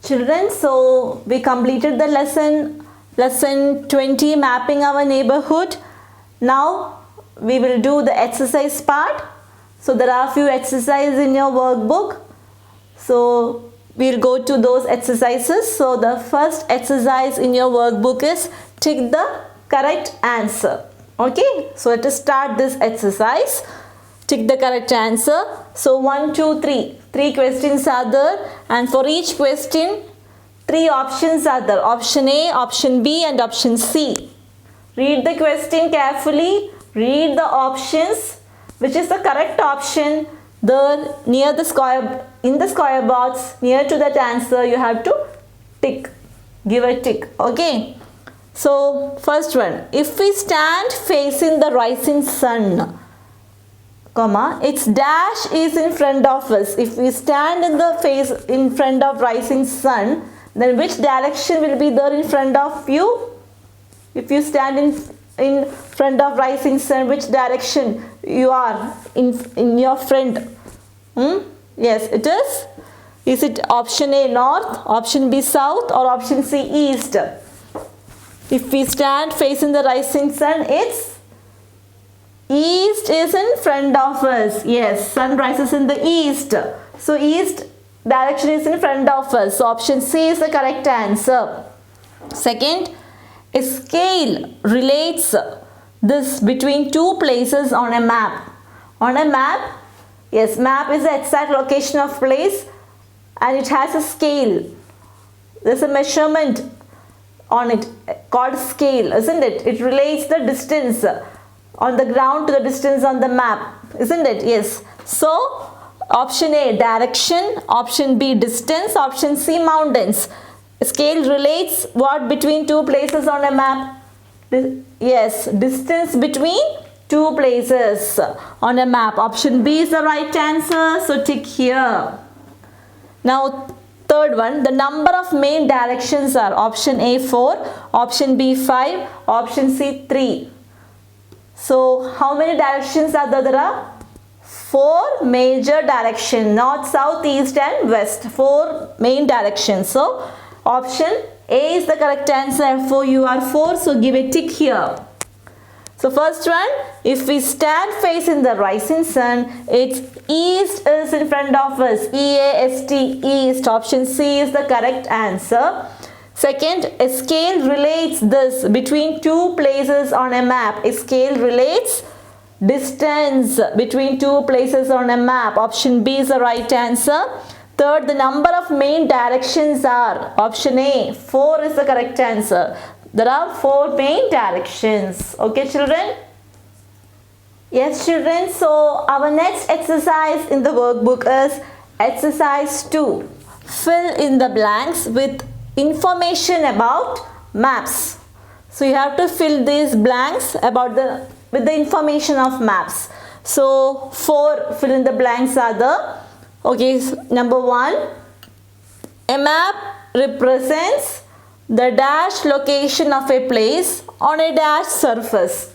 Children, so we completed the lesson 20, mapping our neighborhood. Now we will do the exercise part. So there are a few exercises in your workbook. So we'll go to those exercises. So the first exercise in your workbook is tick the correct answer. Okay, so let us start this exercise. Tick the correct answer. So 1, 2, 3. 3 questions are there, and for each question 3 options are there. Option A, option B and option C. Read the question carefully. Read the options. Which is the correct option? Near the square, in the square box, near to that answer, you have to tick. Give a tick. Okay. So first one. If we stand facing the rising sun, comma, its dash is in front of us. If we stand in front of rising sun, then which direction will be there in front of you? If you stand in front of rising sun, which direction you are in your front? Yes, it is. Is it option A north, option B south, or option C east? If we stand facing the rising sun, it's east is in front of us. Yes, sun rises in the east. So east direction is in front of us. So option C is the correct answer. Second, a scale relates this between 2 places on a map. On a map, yes, map is the exact location of place and it has a scale. There's a measurement on it called scale, isn't it? It relates the distance on the ground to the distance on the map, isn't it? Yes. So option A, direction. Option B, distance. Option C, mountains. Scale relates what between 2 places on a map? Yes, distance between 2 places on a map. Option B is the right answer. So tick here. Now third one, the number of main directions are option A 4, option B 5, option C 3. So how many directions are there? There are 4 major directions, north, south, east and west. 4 main directions. So option A is the correct answer. For you are 4, so give a tick here. So first one, if we stand facing the rising sun, its east is in front of us. E-A-S-T, east. Option C is the correct answer. Second, a scale relates this between 2 places on a map. A scale relates distance between 2 places on a map. Option B is the right answer. Third, the number of main directions are option A. 4 is the correct answer. There are 4 main directions. Okay, children? Yes, children. So our next exercise in the workbook is exercise 2. Fill in the blanks with information about maps. So you have to fill these blanks with the information of maps. So 4 fill in the blanks are the, okay, so number 1, a map represents the dash location of a place on a dash surface.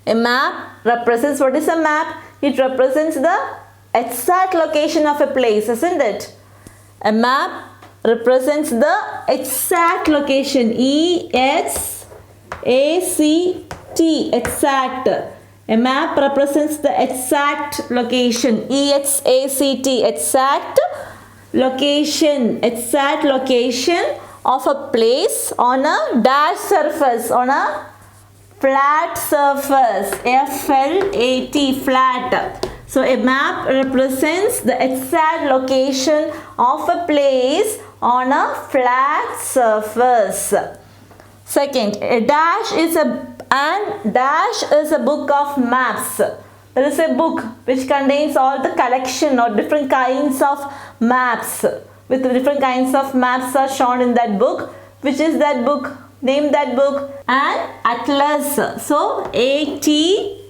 A map represents, what is a map? It represents the exact location of a place, isn't it? A map represents the exact location. E-X-A-C-T, exact. A map represents the exact location. E-X-A-C-T, exact location. Exact location of a place on a dash surface, on a flat surface. F-L-A-T, flat. So a map represents the exact location of a place on a flat surface. Second, a dash is a book of maps. There is a book which contains all the collection or different kinds of maps. With different kinds of maps are shown in that book. Which is that book? Name that book. An atlas. So A-T-L-A-S,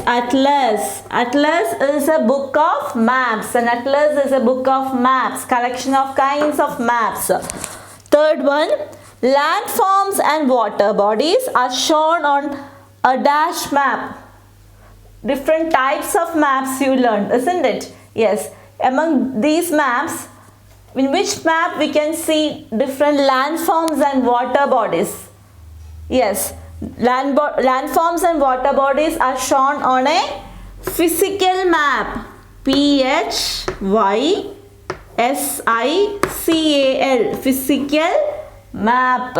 atlas. Atlas is a book of maps. An atlas is a book of maps. Collection of kinds of maps. Third one, landforms and water bodies are shown on a dash map. Different types of maps you learned, isn't it? Yes. Among these maps, in which map we can see different landforms and water bodies? Yes, landforms and water bodies are shown on a physical map. PHYSICAL, physical map.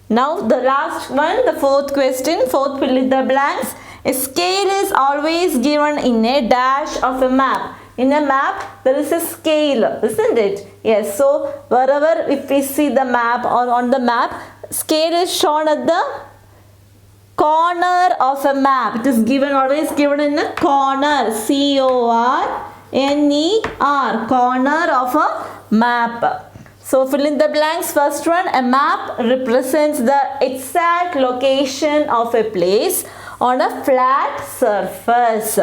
Now the last one, the fourth question, fourth fill in the blanks. A scale is always given in a dash of a map. In a map, there is a scale, isn't it? Yes, so wherever if we see the map or on the map, scale is shown at the corner of a map. It is given, always given in a corner, CORNER, corner of a map. So fill in the blanks. First one, a map represents the exact location of a place on a flat surface.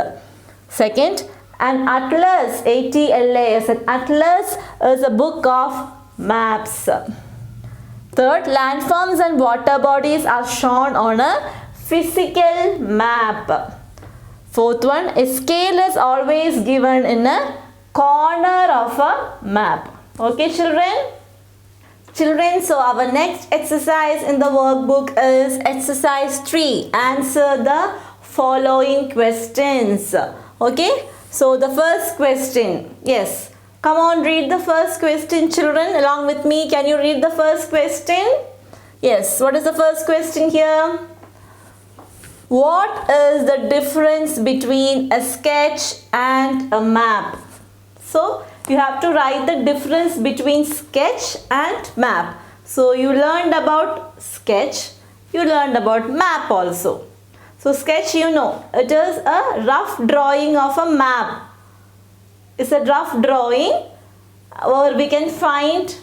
Second, an atlas, ATLAS, an atlas is a book of maps. Third, landforms and water bodies are shown on a physical map. Fourth one, a scale is always given in a corner of a map. Okay, children? Children, so our next exercise in the workbook is exercise 3. Answer the following questions. Okay, so the first question. Yes, come on, read the first question, children, along with me. Can you read the first question? Yes, what is the first question here? What is the difference between a sketch and a map? So you have to write the difference between sketch and map. So you learned about sketch, you learned about map also. So sketch, you know, it is a rough drawing of a map. It's a rough drawing, or we can find,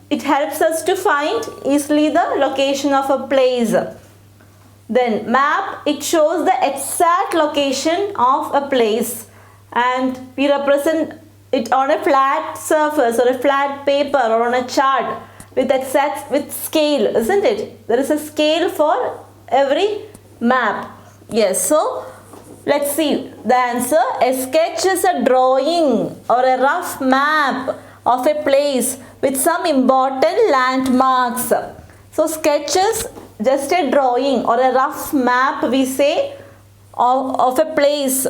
it helps us to find easily the location of a place. Then map, it shows the exact location of a place, and we represent it on a flat surface or a flat paper or on a chart with scale, isn't it? There is a scale for every map. Yes, so let's see the answer. A sketch is a drawing or a rough map of a place with some important landmarks. So sketch is just a drawing or a rough map, we say, of a place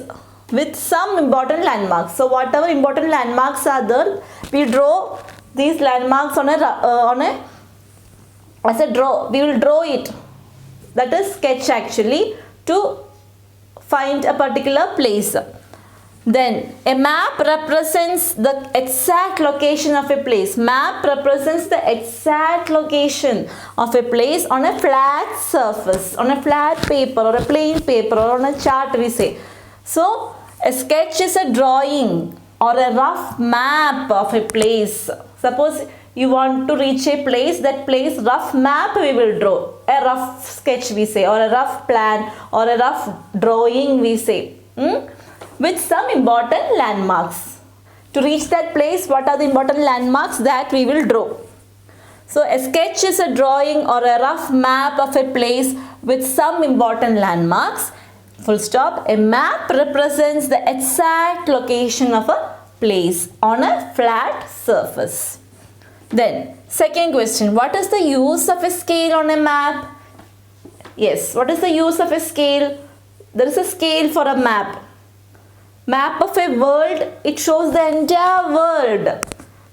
with some important landmarks. So whatever important landmarks are there, we draw these landmarks on a as a draw. We will draw it. That is sketch actually, to find a particular place. Then a map represents the exact location of a place. Map represents the exact location of a place on a flat surface, on a flat paper or a plain paper or on a chart, we say. So a sketch is a drawing or a rough map of a place. Suppose you want to reach a place, that place rough map we will draw. A rough sketch we say, or a rough plan or a rough drawing we say. With some important landmarks. To reach that place, what are the important landmarks that we will draw? So a sketch is a drawing or a rough map of a place with some important landmarks. Full stop. A map represents the exact location of a place on a flat surface. Then second question, what is the use of a scale on a map? Yes, what is the use of a scale? There is a scale for a map. Map of a world, it shows the entire world.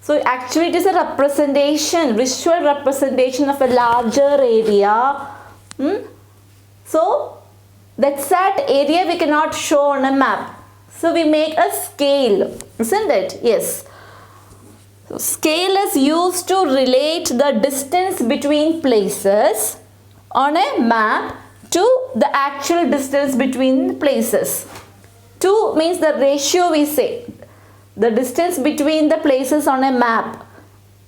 So actually it is a representation, visual representation of a larger area. So the exact area we cannot show on a map. So we make a scale, isn't it? Yes. So scale is used to relate the distance between places on a map to the actual distance between places. 2 means the ratio we say. The distance between the places on a map,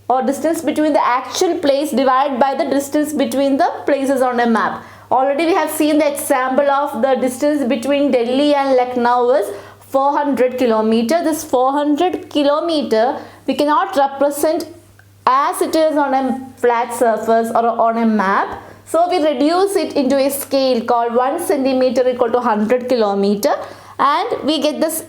or distance between the actual place divided by the distance between the places on a map. Already we have seen the example of the distance between Delhi and Lucknow is 400 kilometer. This 400 kilometer we cannot represent as it is on a flat surface or on a map. So we reduce it into a scale called 1 centimeter equal to 100 kilometer, and we get this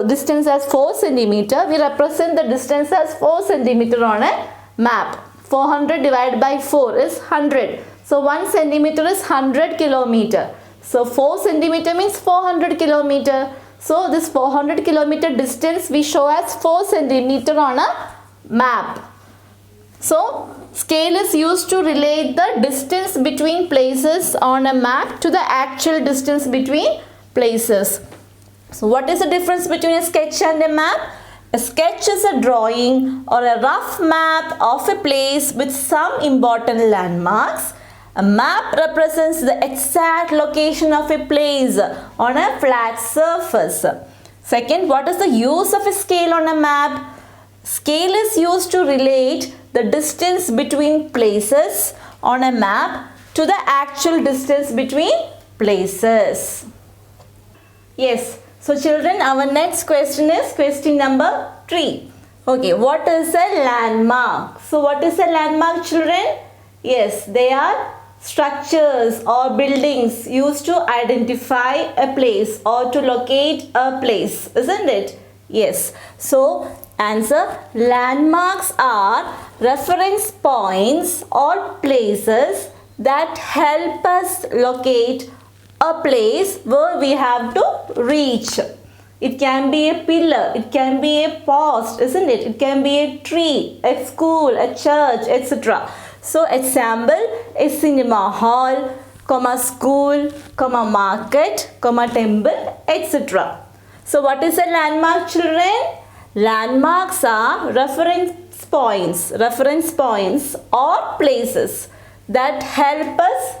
distance as 4 centimeter. We represent the distance as 4 centimeter on a map. 400 divided by 4 is 100. So 1 centimeter is 100 kilometer. So 4 centimeter means 400 kilometer. So this 400 kilometer distance we show as 4 centimeter on a map. So scale is used to relate the distance between places on a map to the actual distance between places. So what is the difference between a sketch and a map? A sketch is a drawing or a rough map of a place with some important landmarks. A map represents the exact location of a place on a flat surface. Second, what is the use of a scale on a map? Scale is used to relate the distance between places on a map to the actual distance between places. Yes, so children, our next question is question number 3. Okay, what is a landmark? So what is a landmark, children? Yes, they are structures or buildings used to identify a place or to locate a place, isn't it? Yes. So answer, landmarks are reference points or places that help us locate a place where we have to reach. It can be a pillar, it can be a post, isn't it? It can be a tree, a school, a church, etc. So example, a cinema hall, school, market, temple, etc. So what is a landmark, children? Landmarks are reference points or places that help us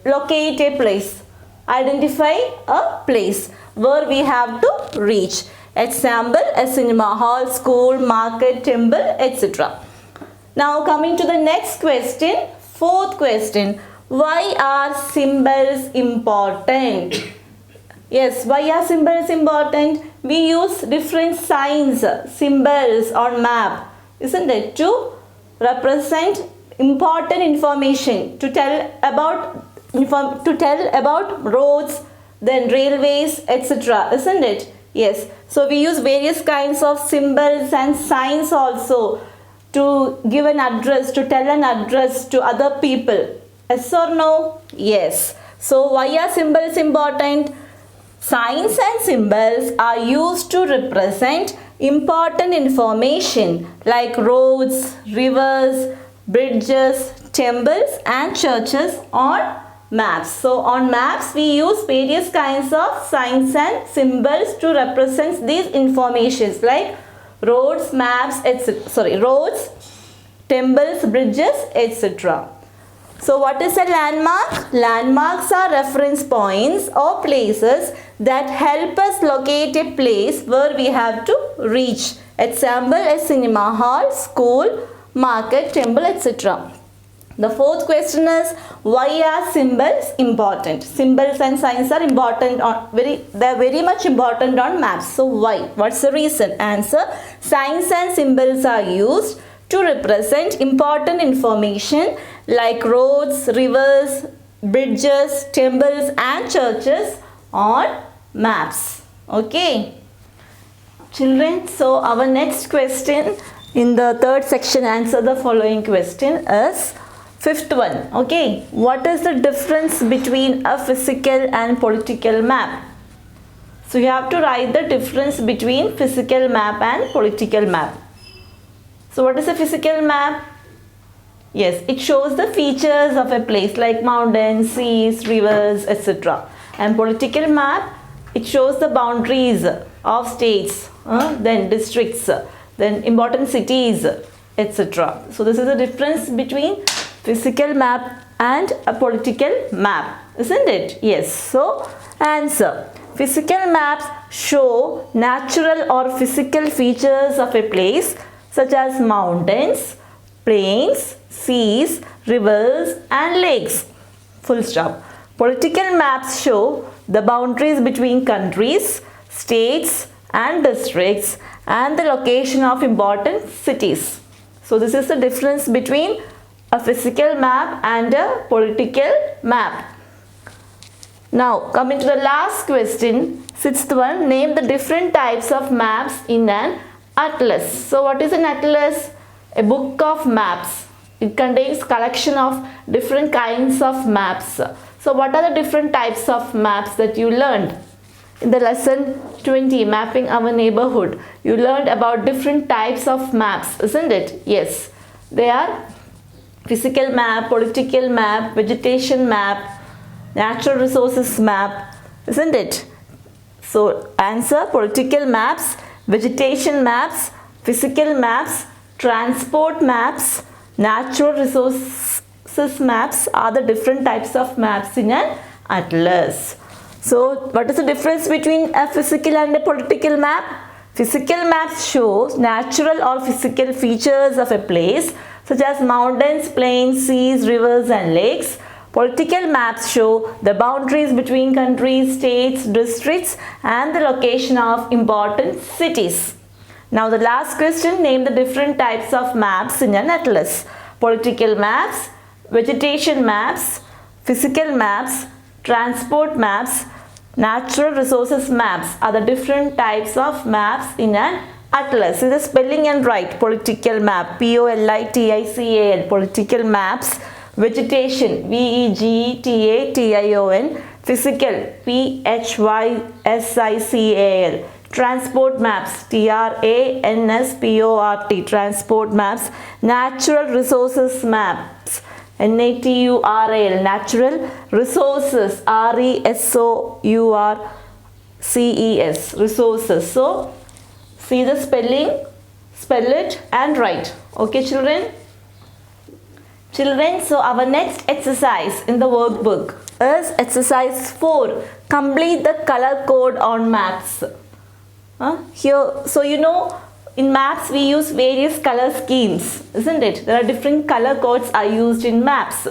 locate a place, identify a place where we have to reach. Example, a cinema hall, school, market, temple, etc. Now coming to the next question, 4th question. Why are symbols important? Yes, why are symbols important? We use different signs, symbols on map, isn't it? To represent important information, to tell about roads, then railways, etc. Isn't it? Yes. So we use various kinds of symbols and signs also to give an address, to tell an address to other people. Yes or no? Yes. So why are symbols important? Signs and symbols are used to represent important information like roads, rivers, bridges, temples and churches on maps. So on maps we use various kinds of signs and symbols to represent these informations like roads, roads, temples, bridges, etc. So what is a landmark? Landmarks are reference points or places that help us locate a place where we have to reach. Example, a cinema hall, school, market, temple, etc. The 4th question is, why are symbols important? Symbols and signs are important they are very much important on maps. So why? What's the reason? Answer, signs and symbols are used to represent important information like roads, rivers, bridges, temples and churches on maps. Okay. Children, so our next question in the 3rd section, answer the following question is 5th one. Okay. What is the difference between a physical and political map? So you have to write the difference between physical map and political map. So what is a physical map? Yes, it shows the features of a place like mountains, seas, rivers, etc. And political map, it shows the boundaries of states, then districts, then important cities, etc. So this is the difference between physical map and a political map, isn't it? Yes. So answer, physical maps show natural or physical features of a place such as mountains, plains, seas, rivers and lakes. Full stop. Political maps show the boundaries between countries, states and districts and the location of important cities. So this is the difference between a physical map and a political map. Now coming to the last question, Sixth one, name the different types of maps in an atlas. So what is an atlas? A book of maps. It contains collection of different kinds of maps. So what are the different types of maps that you learned? In the lesson 20, mapping our neighborhood, you learned about different types of maps, isn't it? Yes. They are physical map, political map, vegetation map, natural resources map, isn't it? So answer, political maps, vegetation maps, physical maps, transport maps, natural resources maps are the different types of maps in an atlas. So what is the difference between a physical and a political map? Physical maps shows natural or physical features of a place such as mountains, plains, seas, rivers and lakes. Political maps show the boundaries between countries, states, districts and the location of important cities. Now the last question, name the different types of maps in an atlas. Political maps, vegetation maps, physical maps, transport maps, natural resources maps are the different types of maps in an atlas. Is the spelling and write. Political map, Political, political maps. Vegetation, Vegetation, physical, Physical, transport maps, Transport, transport maps, natural resources maps, Natural, natural resources, Resources, resources. So see the spelling, spell it and write. Okay children? Children, so our next exercise in the workbook is exercise 4. Complete the color code on maps. Here, so you know, in maps we use various color schemes, isn't it? There are different color codes are used in maps.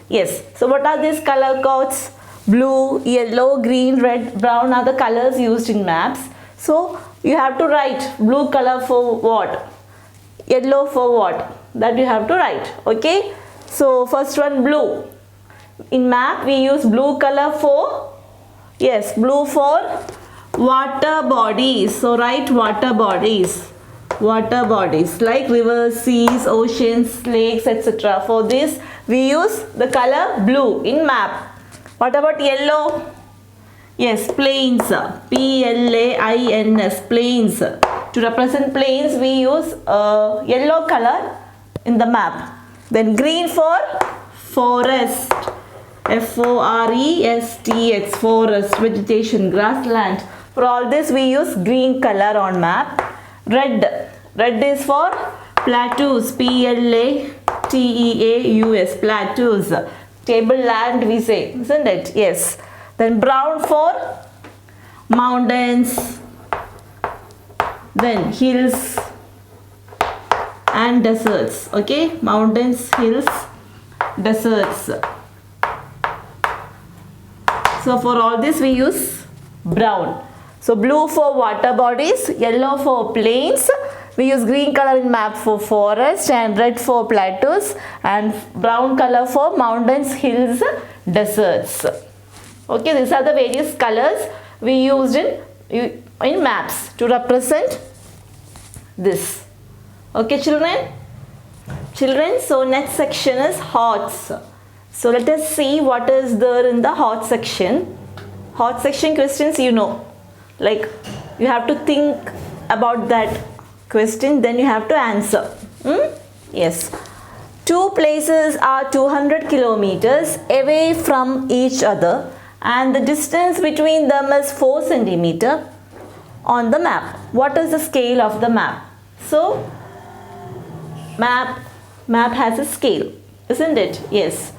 Yes. So what are these color codes? Blue, yellow, green, red, brown are the colors used in maps. So you have to write blue color for what? Yellow for what? That you have to write. Okay. So first one, blue. In map we use blue color for, yes, blue for water bodies. So write water bodies. Water bodies like rivers, seas, oceans, lakes, etc. For this we use the color blue in map. What about yellow? Yes, plains. Plains. Plains. To represent plains we use yellow color in the map. Then green for forest. Forest. Forest, vegetation, grassland. For all this we use green color on map. Red. Red is for plateaus. Plateaus. Plateaus. Tableland we say, isn't it? Yes. Then brown for mountains. Then hills and deserts. Okay. Mountains, hills, deserts. So for all this we use brown. So blue for water bodies, yellow for plains, we use green color in map for forest and red for plateaus and brown color for mountains, hills, deserts. Okay, these are the various colors we used in maps to represent this. Okay children? Children, so next section is HOTS. So let us see what is there in the HOT section. HOT section questions, you know, like you have to think about that question, then you have to answer. Yes. Two places are 200 kilometers away from each other and the distance between them is 4 centimeters on the map. What is the scale of the map? So map has a scale, isn't it? Yes.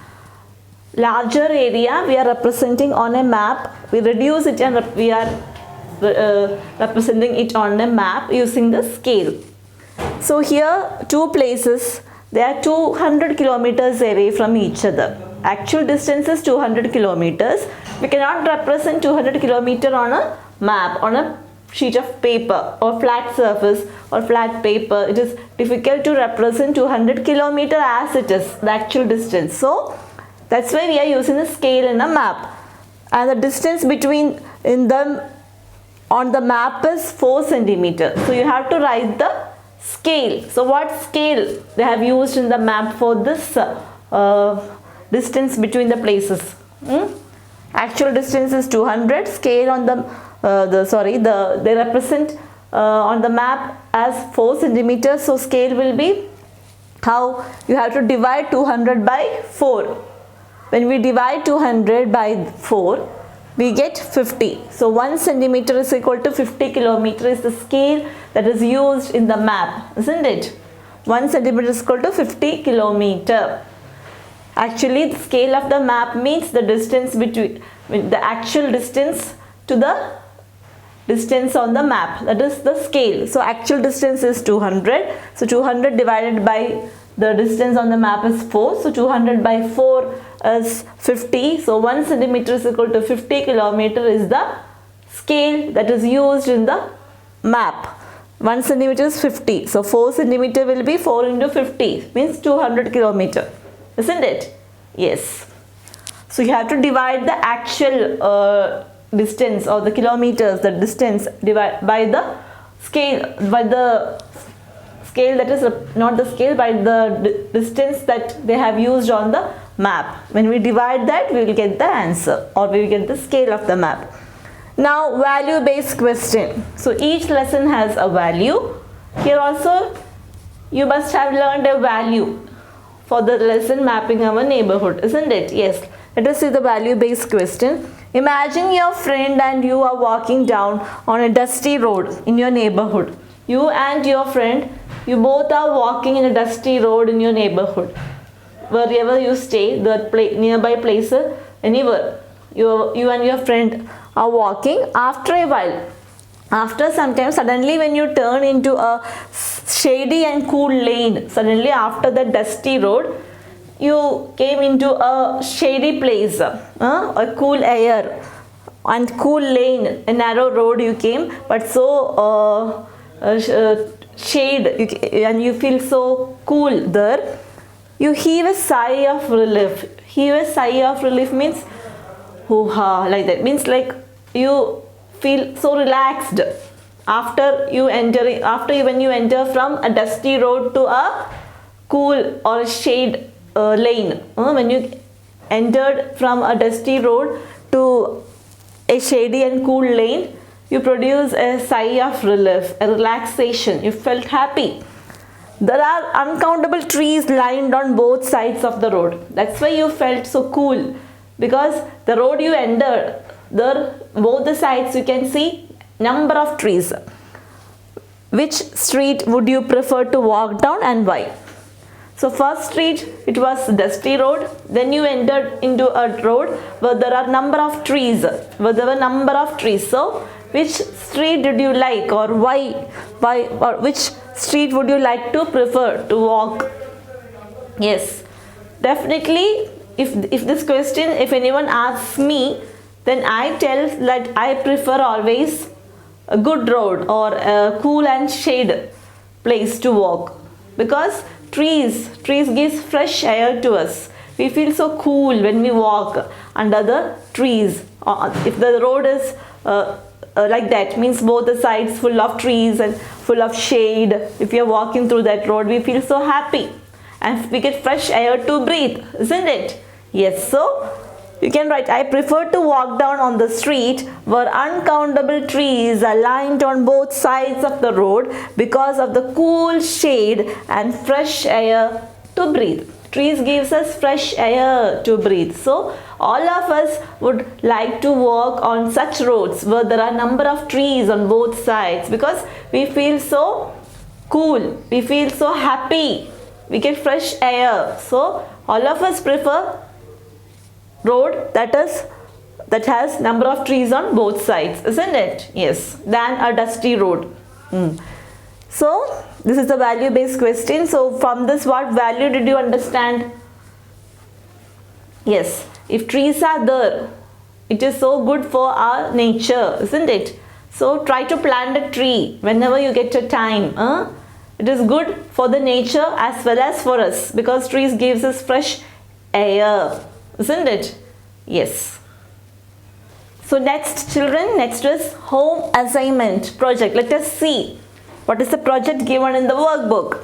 Larger area we are representing on a map, we reduce it and we are representing it on a map using the scale. So here two places, they are 200 kilometers away from each other. Actual distance is 200 kilometers. We cannot represent 200 kilometers on a map, on a sheet of paper or flat surface or flat paper. It is difficult to represent 200 kilometers as it is, the actual distance. So that's why we are using the scale in a map. And the distance between in the on the map is 4 centimeter. So you have to write the scale. So what scale they have used in the map for this distance between the places? Actual distance is 200. Scale on they represent on the map as 4 centimeters. So scale will be how you have to divide 200 by 4. When we divide 200 by 4, we get 50. So 1 centimeter is equal to 50 kilometer is the scale that is used in the map, isn't it? 1 centimeter is equal to 50 kilometer. Actually, the scale of the map means the distance between the actual distance to the distance on the map. That is the scale. So actual distance is 200. So 200 divided by the distance on the map is 4. So 200 by 4 is 50. So 1 centimeter is equal to 50 kilometer is the scale that is used in the map. 1 centimeter is 50. So 4 centimeter will be 4 into 50 means 200 kilometer. Isn't it? Yes. So you have to divide the actual distance or the kilometers, the distance divide by the scale, that is not the scale, by the distance that they have used on the map. When we divide that, we will get the answer, or we will get the scale of the map. Now value based question. So each lesson has a value. Here also you must have learned a value for the lesson mapping our neighborhood, isn't it? Yes. Let us see the value based question. Imagine your friend and you are walking down on a dusty road in your neighborhood. You and your friend, you both are walking in a dusty road in your neighborhood. Wherever you stay, the nearby places, anywhere, you and your friend are walking. After a while, after some time, suddenly when you turn into a shady and cool lane, suddenly after the dusty road, you came into a shady place, a cool air and cool lane, a narrow road you came, but so shade, and you feel so cool there. You heave a sigh of relief. Heave a sigh of relief means hoo-ha, like that. Means like you feel so relaxed after when you enter from a dusty road to a cool or a shade lane. When you entered from a dusty road to a shady and cool lane, you produce a sigh of relief, a relaxation. You felt happy. There are uncountable trees lined on both sides of the road. That's why you felt so cool, because the road you entered, there both the sides you can see number of trees. Which street would you prefer to walk down and why? So first street, it was dusty road. Then you entered into a road where there are number of trees. So which street did you like, or why, or which street would you like to prefer to walk? Yes, definitely. If this question, if anyone asks me, then I tell that I prefer always a good road or a cool and shade place to walk, because trees gives fresh air to us. We feel so cool when we walk under the trees. If the road is like that, means both the sides full of trees and full of shade, if we are walking through that road, we feel so happy and we get fresh air to breathe, isn't it? Yes, so you can write, I prefer to walk down on the street where uncountable trees are lined on both sides of the road because of the cool shade and fresh air to breathe. Trees gives us fresh air to breathe. So all of us would like to walk on such roads where there are number of trees on both sides, because we feel so cool, we feel so happy, we get fresh air. So all of us prefer road that has number of trees on both sides, isn't it? Yes, than a dusty road. So this is the value based question. So from this, what value did you understand? Yes, if trees are there, it is so good for our nature, isn't it? So try to plant a tree whenever you get a time. It is good for the nature as well as for us, because trees gives us fresh air, isn't it? Yes. So next children, next is home assignment project. Let us see what is the project given in the workbook.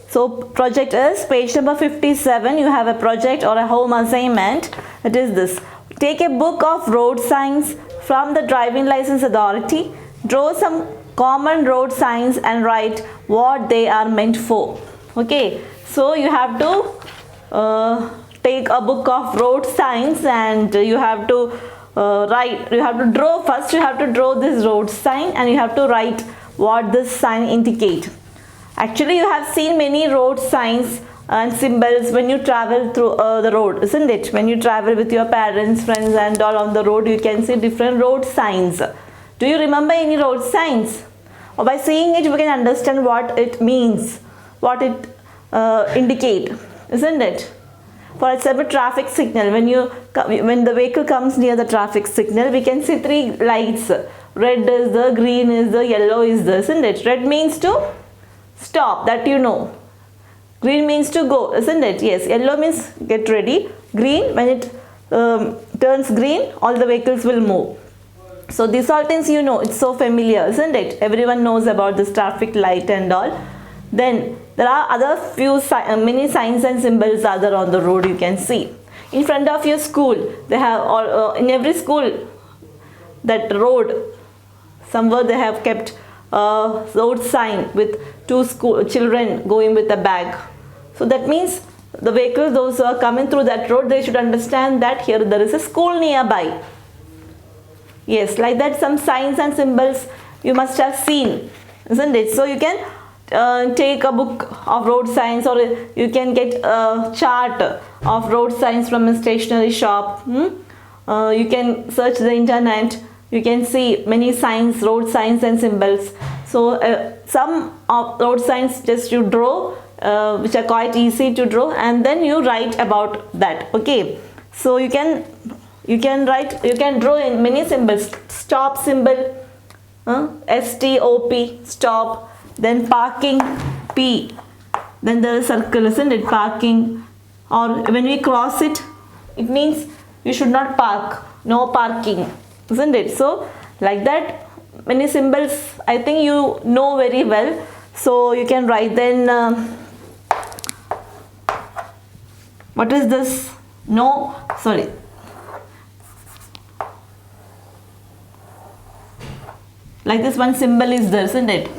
So project is page number 57. You have a project or a home assignment. It is this. Take a book of road signs from the driving license authority. Draw some common road signs and write what they are meant for. Okay. So you have to take a book of road signs and you have to draw. First you have to draw this road sign and you have to write what this sign indicate. Actually you have seen many road signs and symbols when you travel through the road, isn't it? When you travel with your parents, friends and all on the road, you can see different road signs. Do you remember any road signs? Or by seeing it we can understand what it means, what it indicate, isn't it? For example, traffic signal, when the vehicle comes near the traffic signal, we can see three lights. Red is the, green is the, yellow is the, isn't it? Red means to stop, that you know. Green means to go, isn't it? Yes. Yellow means get ready. Green, when it turns green, all the vehicles will move. So these all things you know, it's so familiar, isn't it? Everyone knows about this traffic light and all. Then there are other few many signs and symbols are there on the road, you can see. In front of your school, they have in every school, that road, somewhere they have kept a road sign with two school children going with a bag. So that means the vehicles, those who are coming through that road, they should understand that here there is a school nearby. Yes, like that some signs and symbols you must have seen, isn't it? So you can take a book of road signs, or you can get a chart of road signs from a stationery shop. You can search the internet, you can see many signs, road signs and symbols. So some of road signs just you draw, which are quite easy to draw, and then you write about that. Okay, so you can draw in many symbols. Stop symbol, STOP, stop. Then parking, P. Then there is circle, isn't it? Parking. Or when we cross it, it means you should not park. No parking, isn't it? So like that, many symbols I think you know very well. So you can write. Then what is this? No, sorry. Like this one symbol is there, isn't it?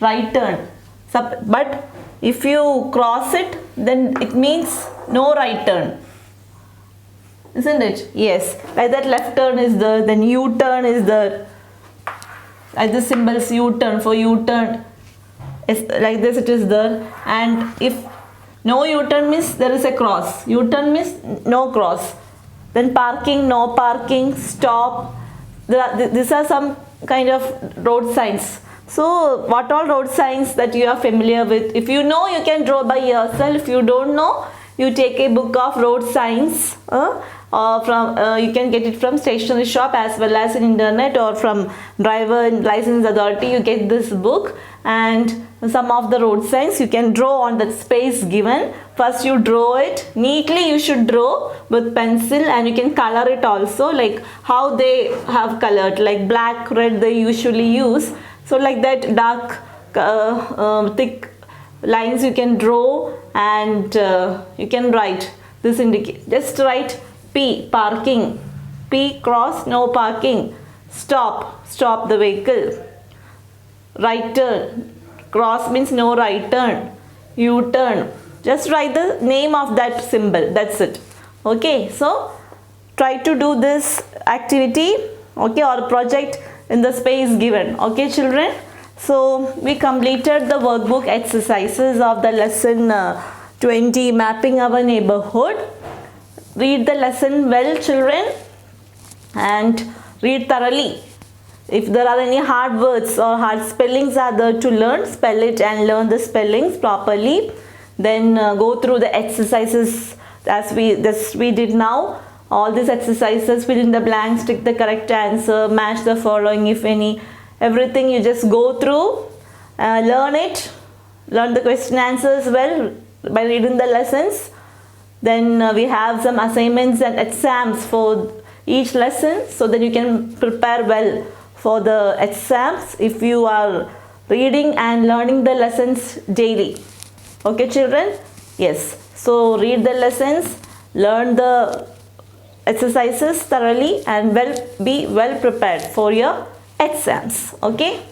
Right turn. But if you cross it, then it means no right turn, isn't it? Yes. Like that left turn is there, then U-turn is there. Like the symbols U-turn, for U-turn, like this it is there. And if no U-turn means there is a cross. U-turn means no cross. Then parking, no parking, stop. These are some kind of road signs. So what all road signs that you are familiar with? If you know, you can draw by yourself. If you don't know, you take a book of road signs. You can get it from stationery shop as well as in internet, or from driver license authority. You get this book and some of the road signs you can draw on that space given. First you draw it neatly. You should draw with pencil, and you can color it also, like how they have colored, like black, red they usually use. So like that dark thick lines you can draw, and you can write this indicate. Just write P, parking. P, cross, no parking. Stop, stop the vehicle. Right turn, cross means no right turn. U-turn, just write the name of that symbol, that's it. Okay, so try to do this activity, okay, or project in the space given. Okay children, so we completed the workbook exercises of the lesson 20, mapping our neighborhood. Read the lesson well children, and read thoroughly. If there are any hard words or hard spellings are there to learn, spell it and learn the spellings properly. Then go through the exercises as we did now. All these exercises, fill in the blanks, tick the correct answer, match the following if any. Everything you just go through, learn it, learn the question answers well by reading the lessons. Then we have some assignments and exams for each lesson, so that you can prepare well for the exams if you are reading and learning the lessons daily. Okay children? Yes. So read the lessons, learn the exercises thoroughly, and be well prepared for your exams. Okay?